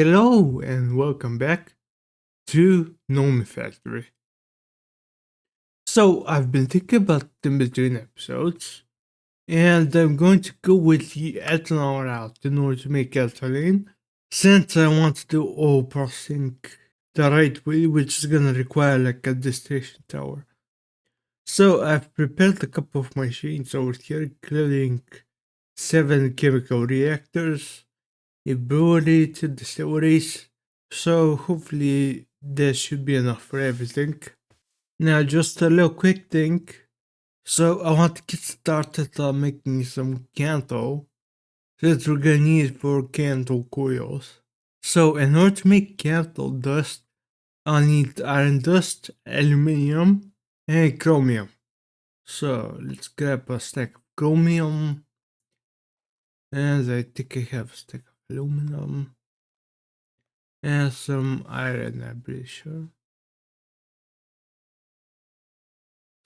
Hello and welcome back to Nomifactory. So I've been thinking about in between episodes, and I'm going to go with the ethanol route in order to make gasoline, since I want to do oil processing the right way, which is gonna require like a distillation tower. So I've prepared a couple of machines over here, including 7 chemical reactors, a brewery, 2 distilleries. So hopefully there should be enough for everything. Now just a little quick thing. So I want to get started on making some candle that we're gonna need for candle coils. So in order to make candle dust, I'll need iron dust, aluminium, and chromium. So let's grab a stack of chromium, and I think I have a stack of aluminum, and some iron, I'm pretty sure.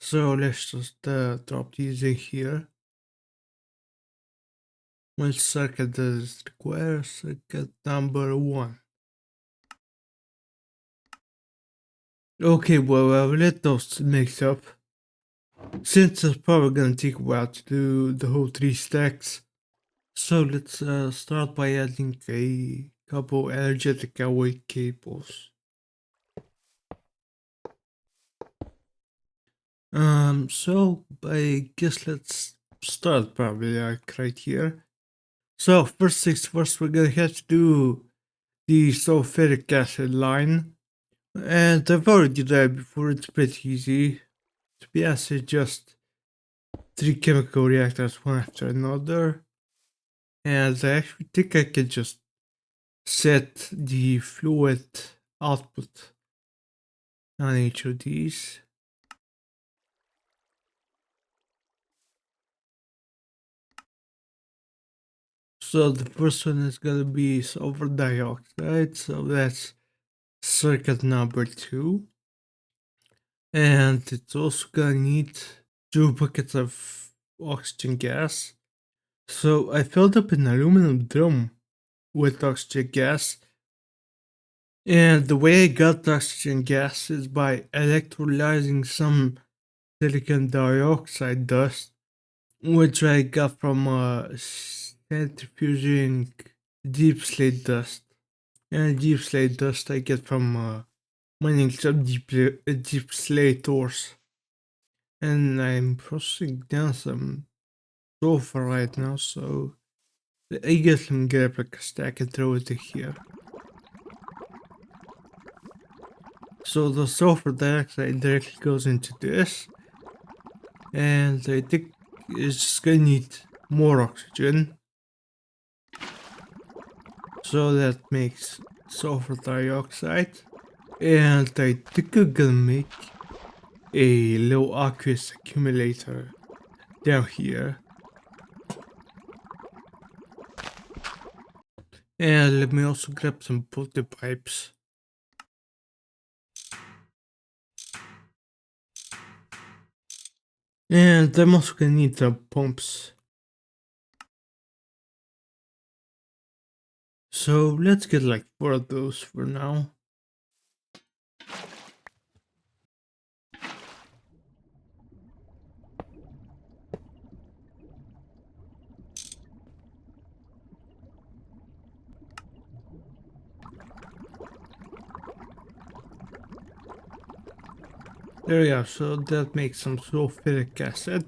So let's just drop these in here. Which circuit does it require? Circuit number 1. Okay, well, I'll let those mix up. Since it's probably gonna take a while to do the whole 3 stacks. So let's start by adding a couple energetic away cables. So I guess let's start probably like right here. So first things first, we're gonna have to do the sulfuric acid line. And I've already did that before, it's pretty easy. To be honest, it's just 3 chemical reactors one after another. And I actually think I can just set the fluid output on each of these. So the first one is gonna be sulfur dioxide, so that's circuit number 2. And it's also gonna need 2 buckets of oxygen gas. So I filled up an aluminum drum with oxygen gas, and the way I got the oxygen gas is by electrolyzing some silicon dioxide dust, which I got from centrifuging deep slate dust. And deep slate dust I get from mining some deep slate ores. And I'm processing down some sulfur right now, so I guess I'm gonna grab like a stack and throw it in here. So the sulfur dioxide directly goes into this, and I think it's just gonna need more oxygen. So that makes sulfur dioxide, and I think I'm gonna make a low aqueous accumulator down here. And let me also grab some putty pipes. And I'm also gonna need some pumps. So let's get like 4 of those for now. There we go, so that makes some sulfuric acid.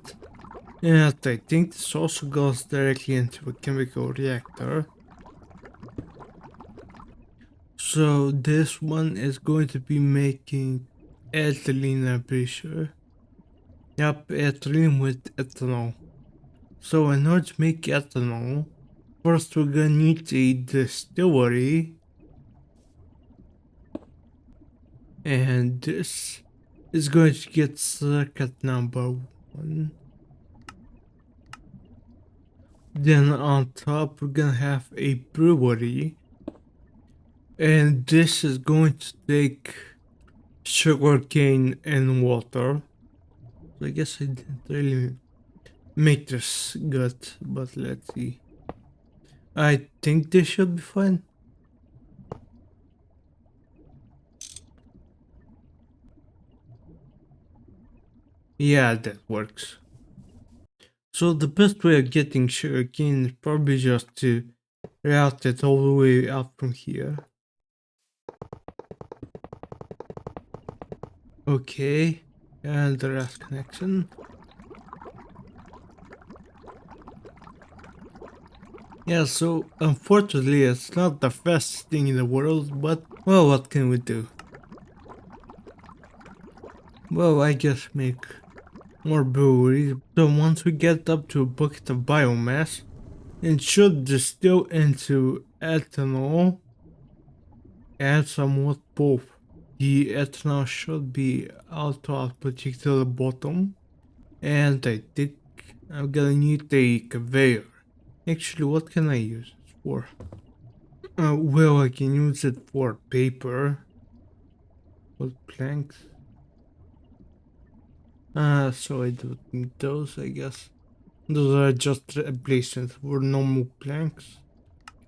And I think this also goes directly into a chemical reactor. So this one is going to be making ethylene, I'm pretty sure. Yep, ethylene with ethanol. So in order to make ethanol, first we're gonna need a distillery. And this is going to get circuit number 1. Then on top we're gonna have a brewery. And this is going to take sugarcane and water. So I guess I didn't really make this good, but let's see. I think this should be fine. Yeah, that works. So the best way of getting sugarcane is probably just to route it all the way out from here. Okay, and the last connection. Yeah, so unfortunately it's not the fastest thing in the world, but well, what can we do? Well, I guess make more breweries. So once we get up to a bucket of biomass, it should distill into ethanol and somewhat both. The ethanol should be output to the bottom, and I think I'm gonna need a conveyor. Actually, what can I use it for? Well, I can use it for paper, wood planks. So I don't need those, I guess. Those are just replacements for normal planks.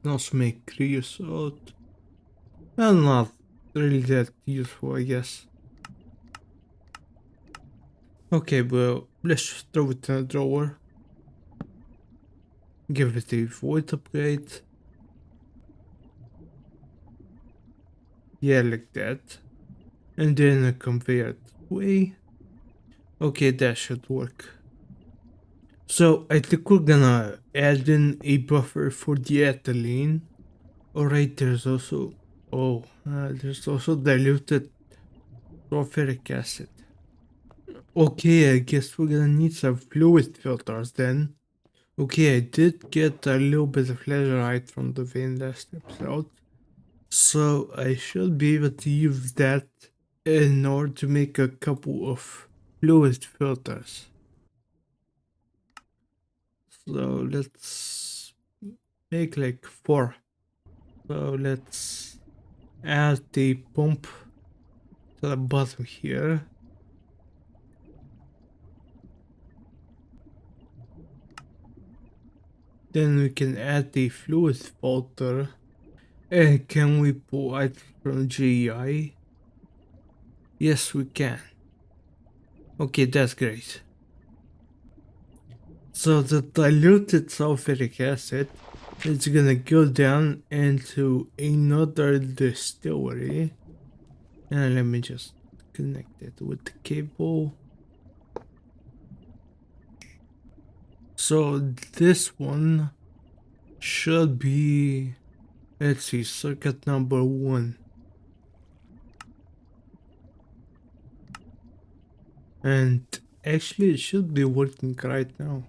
Can also make creosote. Well, not really that useful, I guess. Okay, well, let's just throw it in a drawer. Give it a void upgrade. Yeah, like that. And then a conveyor way. Okay, that should work. So I think we're gonna add in a buffer for the ethylene. Alright, there's also diluted sulfuric acid. Okay, I guess we're gonna need some fluid filters then. Okay, I did get a little bit of laserite from the vein last episode, so I should be able to use that in order to make a couple of fluid filters. So let's make like 4. So let's add the pump to the bottom here. Then we can add the fluid filter. And can we pull items from GEI? Yes, we can. Okay, that's great. So the diluted sulfuric acid is gonna go down into another distillery. And let me just connect it with the cable. So this one should be, let's see, circuit number 1. And actually it should be working right now.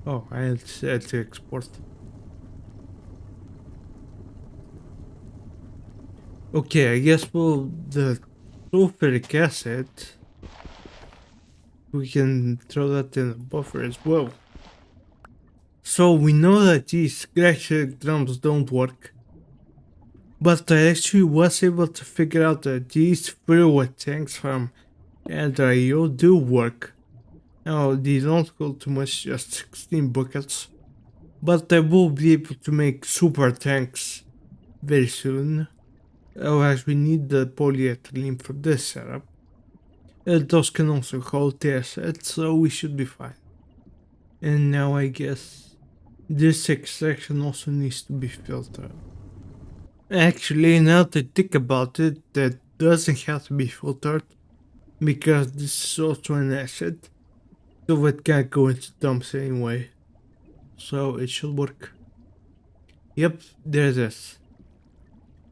Oh, I had to export. Okay, I guess the sulfuric acid, we can throw that in a buffer as well. So we know that these Gregtech drums don't work, but I actually was able to figure out that these fluid tanks from Andrio do work. Now they don't go too much, just 16 buckets, but I will be able to make super tanks very soon. Oh, as we need the polyethylene for this setup. Those can also hold the asset, so we should be fine. And now I guess this extraction also needs to be filtered. Actually, now that I think about it, that doesn't have to be filtered because this is also an acid, so it can't go into dumps anyway. So it should work. Yep, there it is.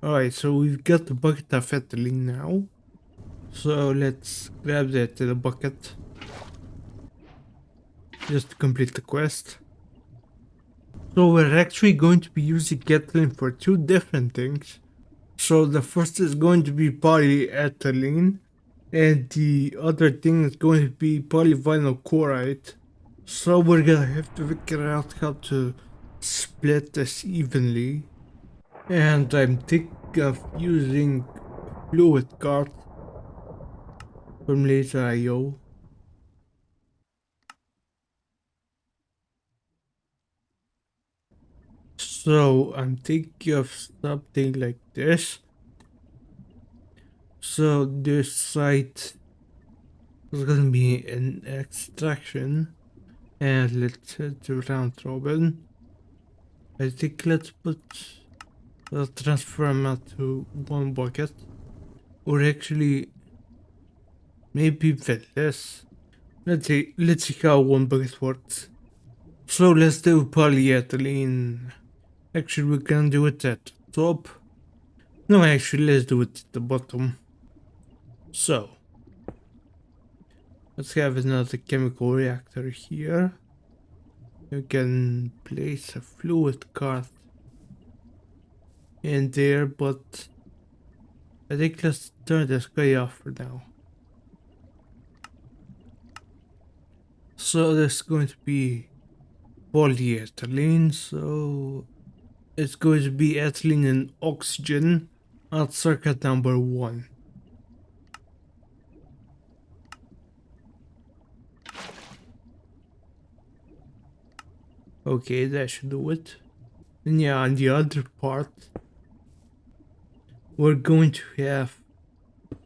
Alright, so we've got the bucket of ethylene now. So let's grab that to the bucket. Just to complete the quest. So we're actually going to be using ethylene for 2 different things. So the first is going to be polyethylene, and the other thing is going to be polyvinyl chloride. So we're gonna have to figure out how to split this evenly. And I'm thinking of using fluid card from Laser IO. So I'm thinking of something like this. So this site is gonna be an extraction, and let's head to round robin. I think let's put the transfer amount to one bucket, or actually maybe even less. Let's see how one bucket works. So let's do polyethylene. Actually, we can do it at the top. No, actually, let's do it at the bottom. So let's have another chemical reactor here. You can place a fluid cart in there, but I think let's turn this guy off for now. So there's going to be polyethylene, so it's going to be ethylene and oxygen at circuit number 1. Okay, that should do it. And yeah, on the other part, we're going to have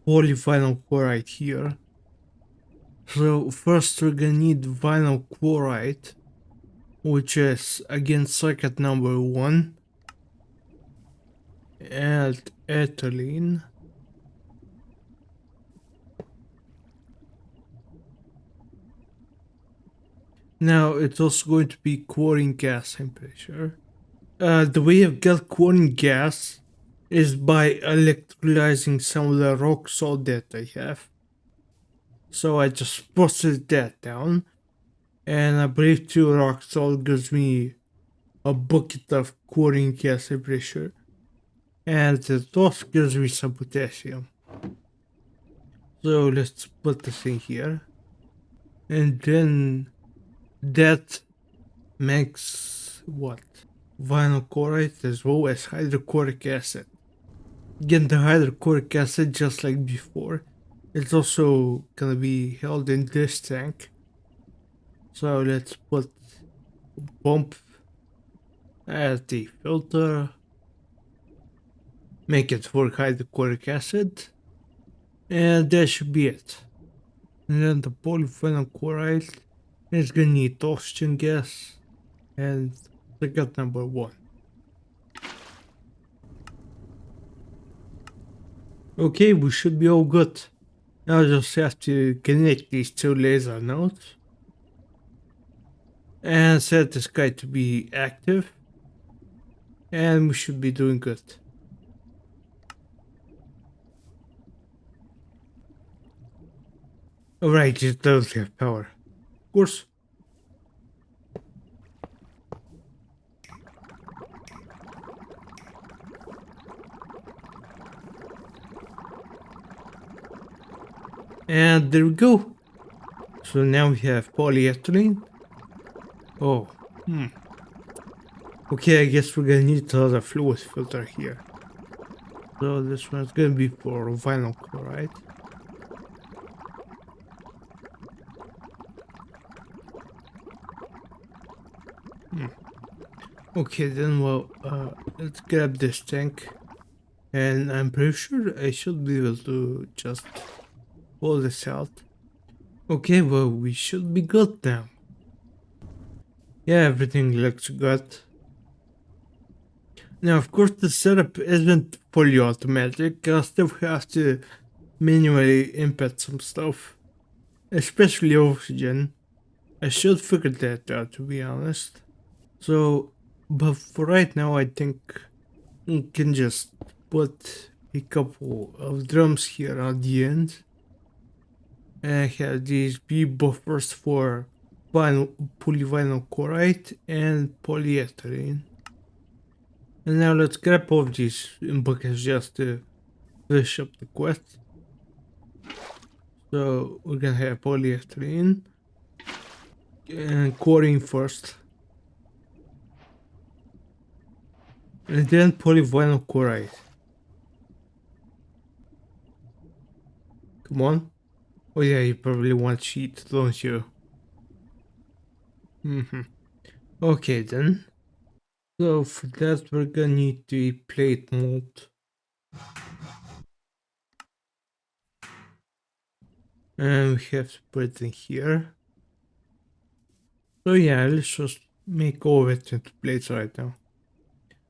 polyvinyl chloride here. So first we're gonna need vinyl chloride, which is again circuit number 1, and ethylene. Now it's also going to be chlorine gas, I'm pretty sure. The way of get chlorine gas is by electrolyzing some of the rock salt that I have. So I just processed that down, and I believe 2 rock salt gives me a bucket of chlorine gas, I'm pretty sure. And it also gives me some potassium. So let's put this in here. And then that makes what? Vinyl chloride as well as hydrochloric acid. Again, the hydrochloric acid, just like before, it's also gonna be held in this tank. So let's put pump at the filter, make it for hydrochloric acid, and that should be it. And then the polyvinyl chloride is gonna need oxygen gas and circuit number 1. Okay, we should be all good. Now I just have to connect these 2 laser nodes and set this guy to be active, and we should be doing good. Alright, it does have power. Of course. And there we go. So now we have polyethylene. Oh, okay, I guess we're gonna need another fluid filter here. So this one's gonna be for vinyl chloride. Okay, then let's grab this tank. And I'm pretty sure I should be able to just pull this out. Okay, well, we should be good now. Yeah, everything looks good. Now, of course, the setup isn't fully automatic. I still have to manually input some stuff, especially oxygen. I should figure that out, to be honest. So, but for right now, I think we can just put a couple of drums here at the end and have these be buffers for polyvinyl chloride and polyethylene. And now let's grab all of these in buckets just to finish up the quest. So we're gonna have polyethylene and chlorine first. And then polyvinyl chloride. Come on. Oh yeah, you probably want sheet, don't you? Okay then. So for that we're gonna need the plate mold. And we have to put it in here. So yeah, let's just make all of it into plates right now.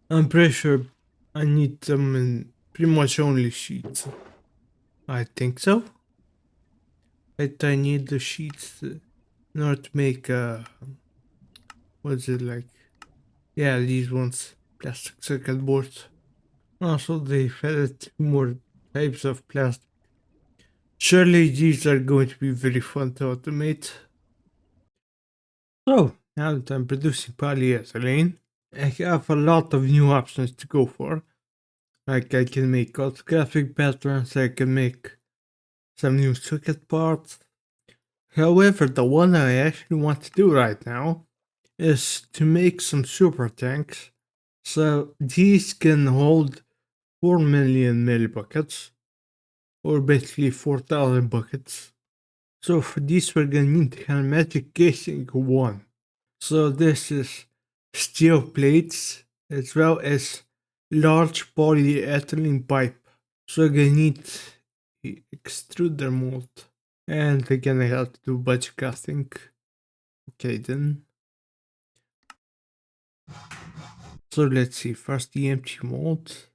I'm pretty sure I need them in pretty much only sheets. I think so. But I need the sheets in order to make what's it like? Yeah, these ones. Plastic circuit boards. Also they've added more types of plastic. Surely these are going to be very fun to automate. So now that I'm producing polyethylene, I have a lot of new options to go for. Like I can make orthographic patterns, I can make some new circuit parts. However, the one I actually want to do right now is to make some super tanks. So these can hold 4 million millibuckets, or basically 4,000 buckets. So for this we're gonna need kinematic casing 1. So this is steel plates as well as large polyethylene pipe. So we're gonna need the extruder mold. And again I have to do batch casting. Okay then. So let's see, first the empty mold,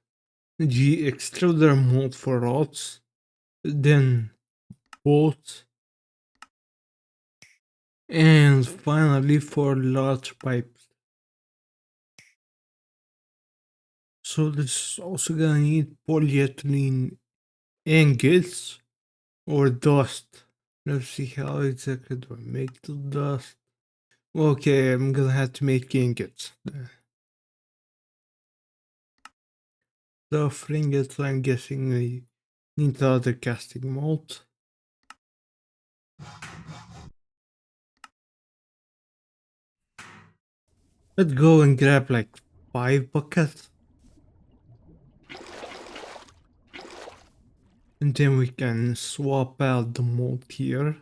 the extruder mold for rods, then bolts, and finally for large pipes. So this is also gonna need polyethylene ingots or dust. Let's see how exactly do I make the dust. Okay, I'm gonna have to make ingots. The ingots I'm guessing I need the other casting mold. Let's go and grab like 5 buckets. And then we can swap out the mold here.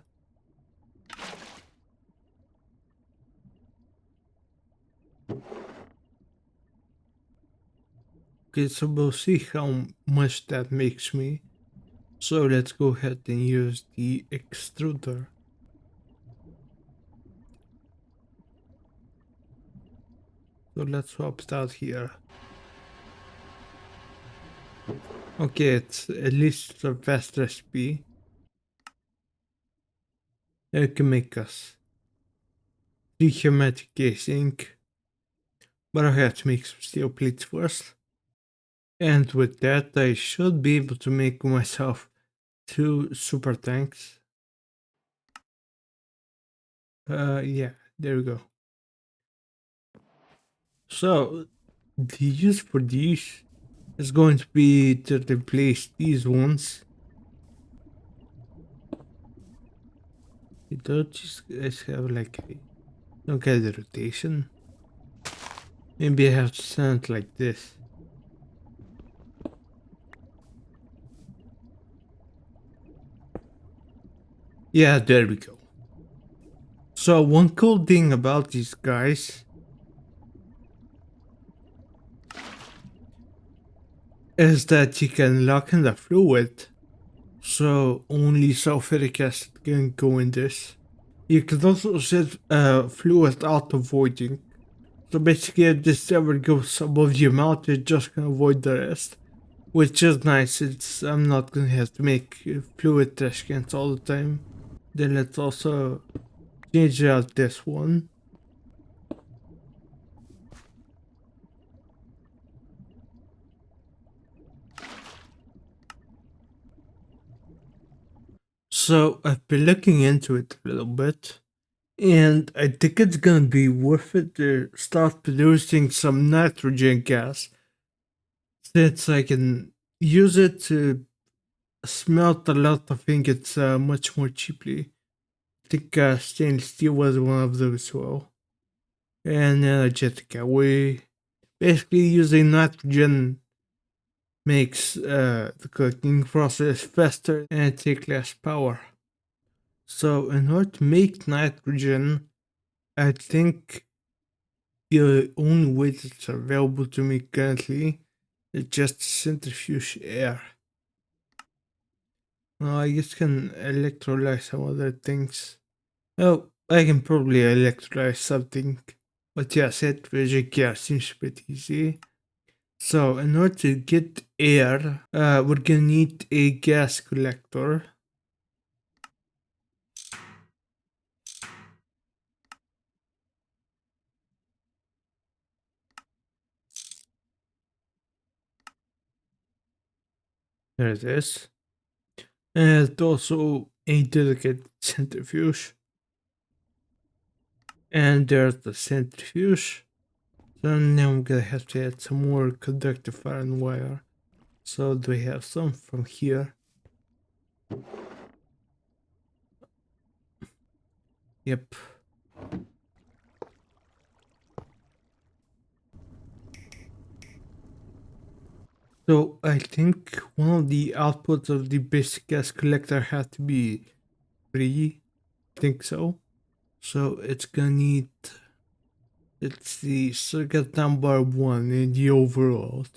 Okay, so we'll see how much that makes me. So let's go ahead and use the extruder. So let's swap it out here. Okay, it's at least a fast recipe. It can make us 3 hermetic casing. But I have to make some steel plates first. And with that I should be able to make myself 2 super tanks. Yeah, there we go. So the use for these is going to be to replace these ones. Don't these guys have like some kind of rotation? Maybe I have to send it like this. Yeah, there we go. So one cool thing about these guys is that you can lock in the fluid. So only sulfuric acid can go in this. You can also set fluid auto voiding. So basically if this ever goes above the amount, it's just gonna void the rest. Which is nice, I'm not gonna have to make fluid trash cans all the time. Then let's also change out this one. So I've been looking into it a little bit, and I think it's gonna be worth it to start producing some nitrogen gas, since I can use it to smelt a lot of ingots much more cheaply. I think stainless steel was one of those as well. And energetic way. Basically using nitrogen makes the cooking process faster and take less power. So in order to make nitrogen, I think the only way that's available to me currently is just centrifuge air. I just can electrolyze some other things. Oh, I can probably electrolyze something. But yeah, centrifuge gas seems pretty easy. So in order to get air, we're gonna need a gas collector. There it is. And also a delicate centrifuge. And there's the centrifuge. So now I'm gonna have to add some more conductive iron wire. So do we have some from here? Yep. So I think one of the outputs of the basic gas collector had to be 3. I think so. So it's gonna need, it's the circuit number 1 in the overall.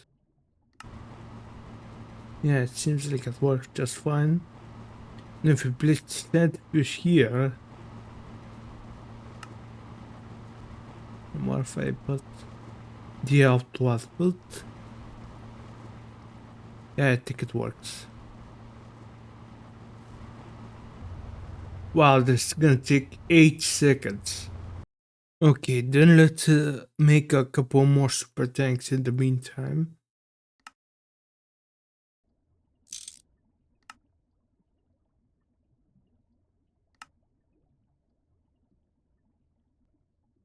Yeah, it seems like it works just fine. And if we place the centrifuge here, what if I put the output? Yeah, I think it works. Wow, this is gonna take 8 seconds. Okay, then let's make a couple more super tanks in the meantime.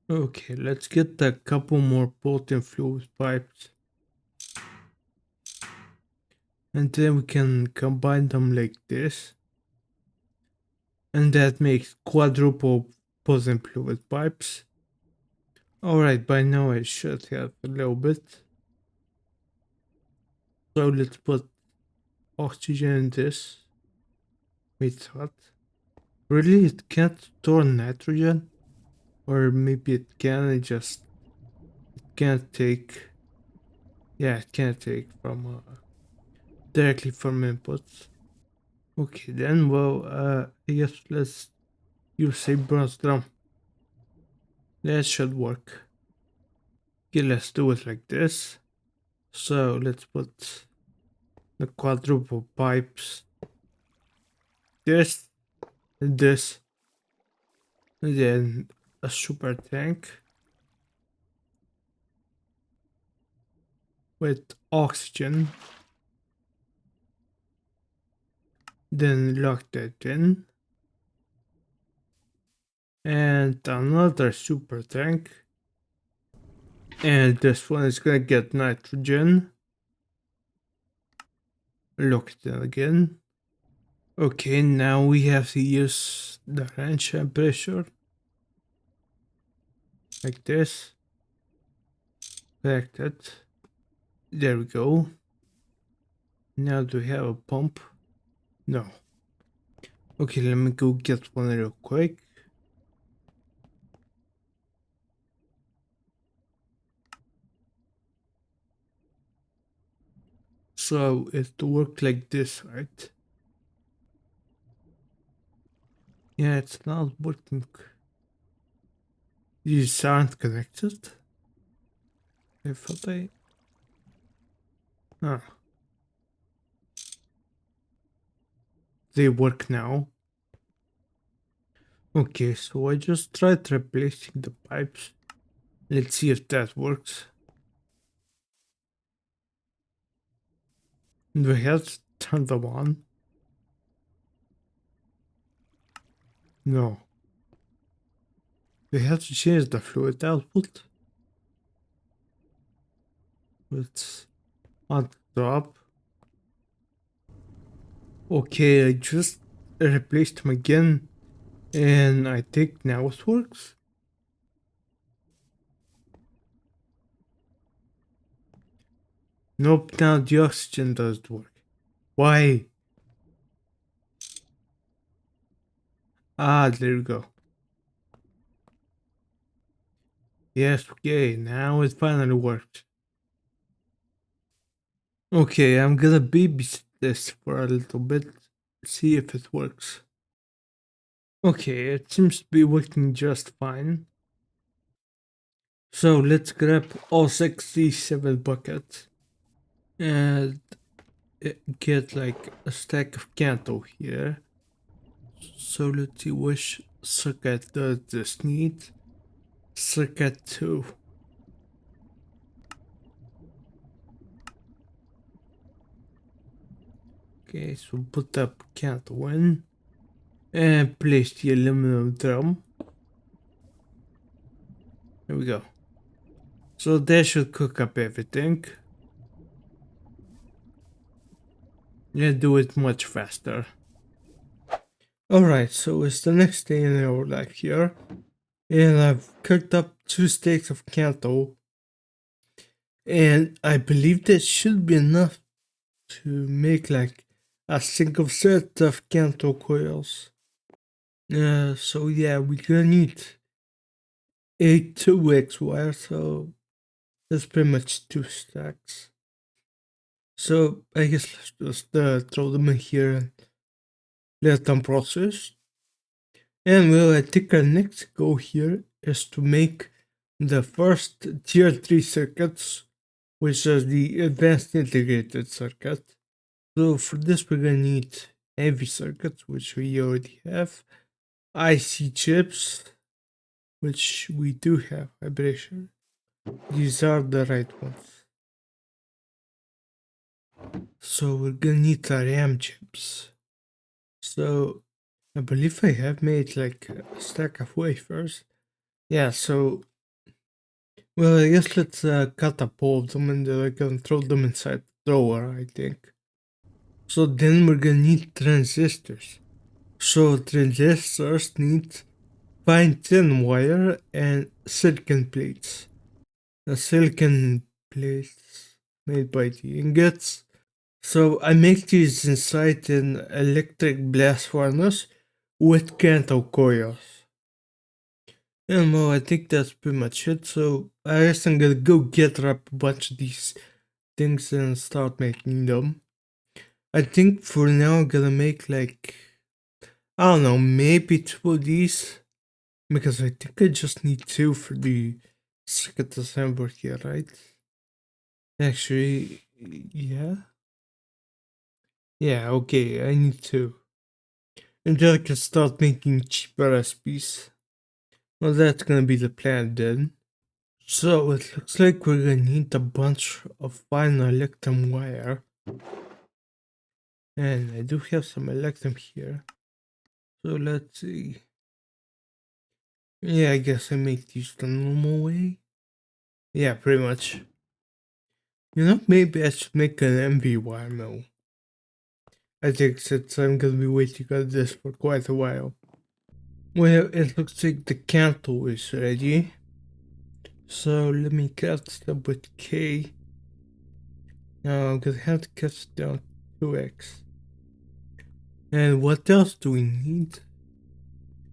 Okay, let's get a couple more potent fluid pipes. And then we can combine them like this. And that makes quadruple potent fluid pipes. Alright, by now I should have a little bit. So let's put oxygen in this. Wait, what? Really? It can't store nitrogen? Or maybe it can, it just can't take. Yeah, it can't take from directly from inputs. Okay, then, well, I guess let's use a bronze drum. That should work. Okay, let's do it like this. So let's put the quadruple pipes. This, this, and then a super tank with oxygen. Then lock that in. And another super tank. And this one is gonna get nitrogen. Lock it in again. Okay, now we have to use the wrench and pressure. Like this. Connect it. There we go. Now do we have a pump? No. Okay, let me go get one real quick. So it worked like this, right? Yeah, it's not working. These aren't connected. I thought I... Ah. They work now. Okay, so I just tried replacing the pipes. Let's see if that works. Do we have to turn them on? No. We have to change the fluid output. Let's on top. Okay, I just replaced them again. And I think now it works. Nope, now the oxygen doesn't work. Why? Ah, there we go. Yes, okay, now it finally worked. Okay, I'm gonna babysit this for a little bit, see if it works. Okay, it seems to be working just fine. So let's grab all 67 buckets and get like a stack of candle here. So let's see which circuit does this need. Circuit 2. Okay, so put up candle in and place the aluminum drum. There we go. So that should cook up everything. Yeah, do it much faster. Alright, so it's the next day in our life here. And I've cooked up 2 steaks of candle. And I believe that should be enough to make like a single set of candle coils. So yeah, we're gonna need 8 2x wire, so that's pretty much 2 stacks. So I guess let's just throw them in here and let them process. And well, I think our next goal here is to make the first tier 3 circuits, which is the advanced integrated circuit. So for this we're gonna need heavy circuits, which we already have, IC chips, which we do have, I'm pretty sure. These are the right ones. So we're gonna need the RAM chips. So I believe I have made like a stack of wafers. Yeah, so well, I guess let's catapult them and I can throw them inside the drawer, I think. So then we're gonna need transistors. So transistors need fine thin wire and silicon plates. The silicon plates made by the ingots. So I make these inside an electric blast furnace with candle coils. And well, I think that's pretty much it. So I guess I'm gonna go gather up a bunch of these things and start making them. I think for now I'm gonna make like, I don't know, maybe 2 of these. Because I think I just need 2 for the circuit assembler here, right? Actually, yeah. Yeah, okay, I need 2. And then I can start making cheaper recipes. Well, that's gonna be the plan then. So it looks like we're gonna need a bunch of fine electrum wire. And I do have some electrum here. So let's see. Yeah, I guess I make these the normal way. Yeah, pretty much. You know, maybe I should make an MV wire mill. I think since I'm gonna be waiting on this for quite a while. Well, it looks like the candle is ready. So let me cut it up with K. Now I'm gonna have to cut it down to 2x. And what else do we need?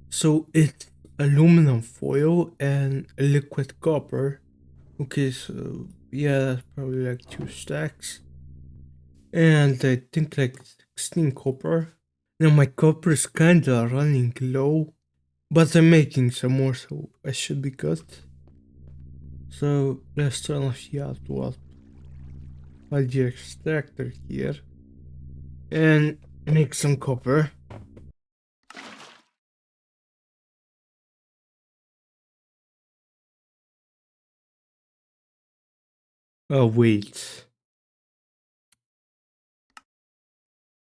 So it's aluminum foil and liquid copper. Okay, so yeah, that's probably like 2 stacks. And I think like 16 copper. Now my copper is kinda running low, but I'm making some more, so I should be good. So let's turn off the outward by the extractor here and make some copper. Oh wait,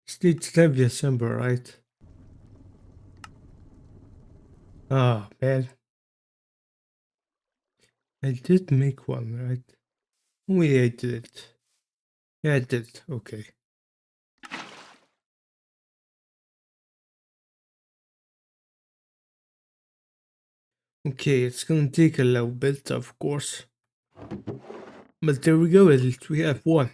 it's December, right? Ah man, I did make one, right? Wait, I did it. Yeah, I did. Okay. Okay, it's gonna take a little bit, of course. But there we go, at least we have one.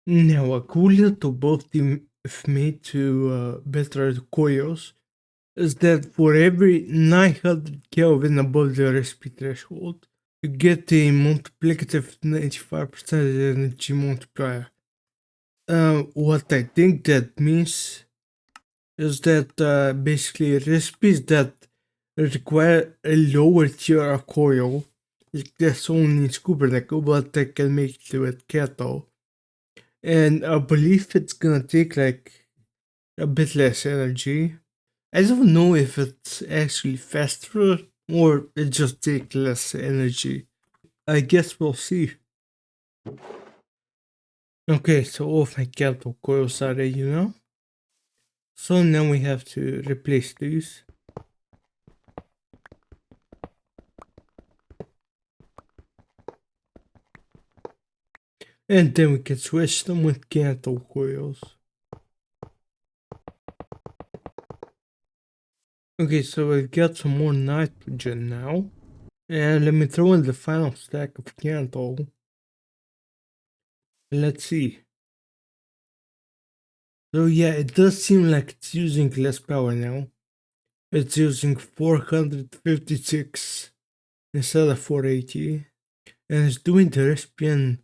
Now, a cooler to both the if made to better the coils is that for every 900 Kelvin above the recipe threshold, you get a multiplicative 95% energy multiplier. What I think that means is that basically recipes that require a lower tier of coil, like this only in scuba nickel, but they can make it with cattle. And I believe it's gonna take like a bit less energy. I don't know if it's actually faster or it just takes less energy. I guess we'll see. Okay, so all of my cattle coils are ready now. So now we have to replace these. And then we can switch them with cattle coils. Okay, so we got some more nitrogen now. And let me throw in the final stack of cattle. Let's see. So yeah, it does seem like it's using less power now. It's using 456 instead of 480. And it's doing the recipe in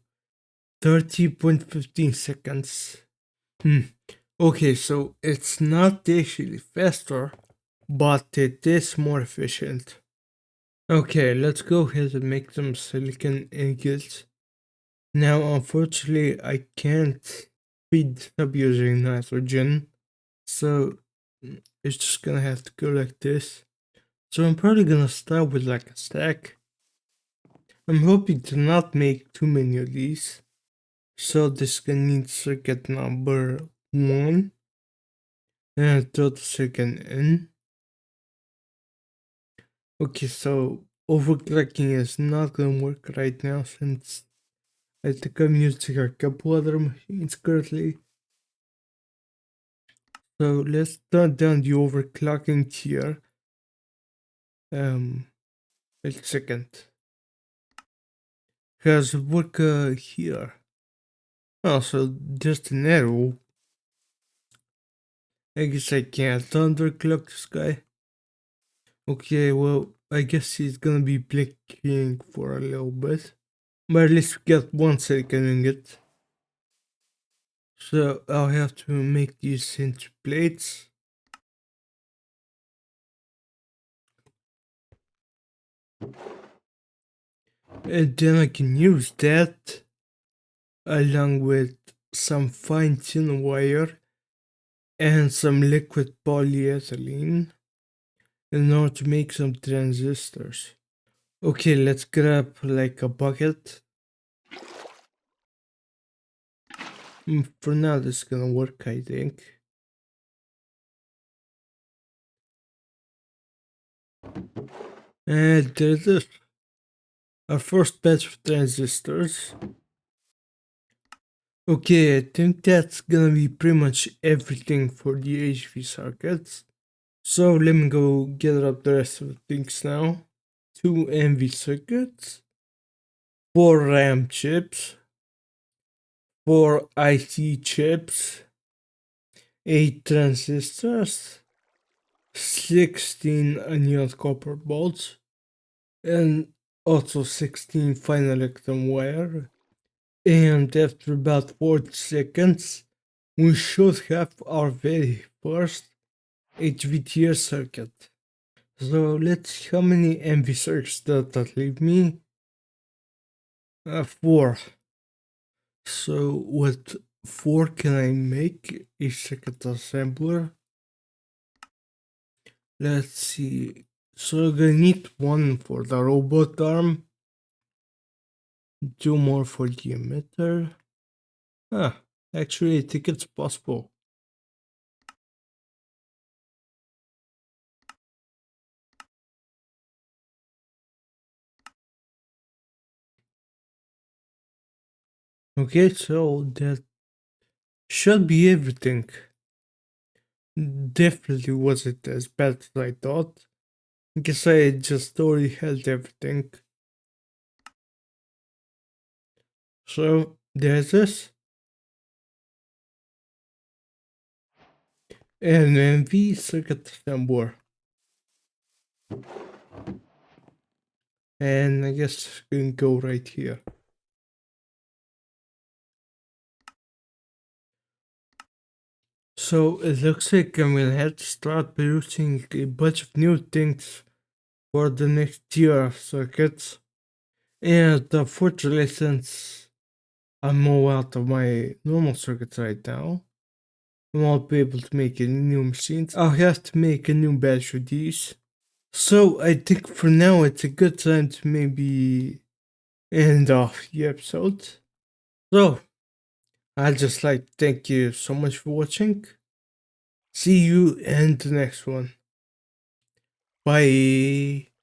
30.15 seconds. Okay, so it's not actually faster, but it is more efficient. Okay, let's go ahead and make some silicon ingots. Now, unfortunately, I can't feed up using nitrogen, so it's just gonna have to go like this. So I'm probably gonna start with like a stack. I'm hoping to not make too many of these. So this is gonna need circuit number 1 and throw the circuit in. Okay, so overclocking is not gonna work right now since I think I'm using a couple other machines currently. So let's turn down the overclocking tier. Wait a second. Has it work here? Oh, so just an arrow. I guess I can't underclock this guy. Okay, well, I guess he's gonna be blinking for a little bit. But at least we got 1 second in it. So I'll have to make these into plates. And then I can use that along with some fine thin wire and some liquid polyethylene in order to make some transistors. Okay, let's grab like a bucket. For now, this is gonna work, I think. And there's it. Our first batch of transistors. Okay, I think that's gonna be pretty much everything for the HV circuits. So let me go gather up the rest of the things now. 2 NV circuits, 4 RAM chips, 4 IC chips, 8 transistors, 16 annealed copper bolts, and also 16 fine electron wire. And after about 40 seconds, we should have our very first HVTR circuit. So let's see how many NV circuits does that leave me. 4. So with 4 can I make a circuit assembler? Let's see. So I'm gonna need 1 for the robot arm, 2 more for the emitter. Actually I think it's possible. Okay, so that should be everything. Definitely wasn't as bad as I thought. I guess I just already had everything. So there's this. And then the circuit assembler. And I guess we can go right here. So it looks like I'm gonna have to start producing a bunch of new things for the next tier of circuits. And unfortunately, since I'm more out of my normal circuits right now, I won't be able to make any new machines. I'll have to make a new batch of these. So I think for now it's a good time to maybe end off the episode. So I'd just like to thank you so much for watching. See you in the next one. Bye.